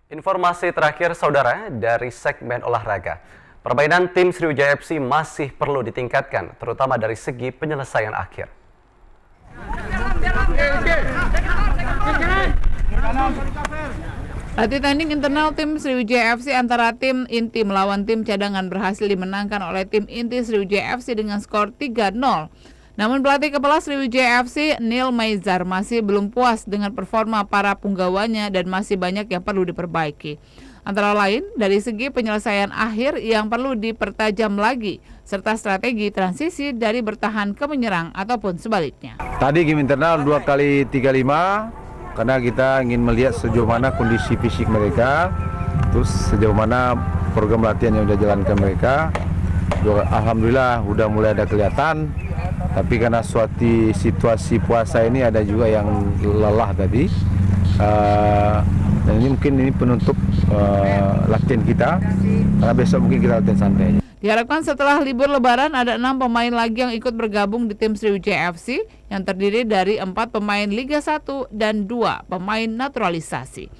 Informasi terakhir saudara dari segmen olahraga. Permainan tim Sriwijaya FC masih perlu ditingkatkan, terutama dari segi penyelesaian akhir. Latih tanding internal tim Sriwijaya FC antara tim inti melawan tim cadangan berhasil dimenangkan oleh tim inti Sriwijaya FC dengan skor 3-0. Namun pelatih kepala Sriwijaya FC, Neil Maizar, masih belum puas dengan performa para punggawanya dan masih banyak yang perlu diperbaiki. Antara lain dari segi penyelesaian akhir yang perlu dipertajam lagi, serta strategi transisi dari bertahan ke menyerang ataupun sebaliknya. Tadi game internal 2x35 karena kita ingin melihat sejauh mana kondisi fisik mereka, terus sejauh mana program latihan yang sudah jalankan mereka. Alhamdulillah udah mulai ada kelihatan, tapi karena suatu situasi puasa ini ada juga yang lelah tadi. Dan ini mungkin penutup latihan kita, karena besok mungkin kita latihan santai. Diharapkan setelah libur lebaran ada 6 pemain lagi yang ikut bergabung di tim Sriwijaya FC yang terdiri dari 4 pemain Liga 1 dan 2 pemain naturalisasi.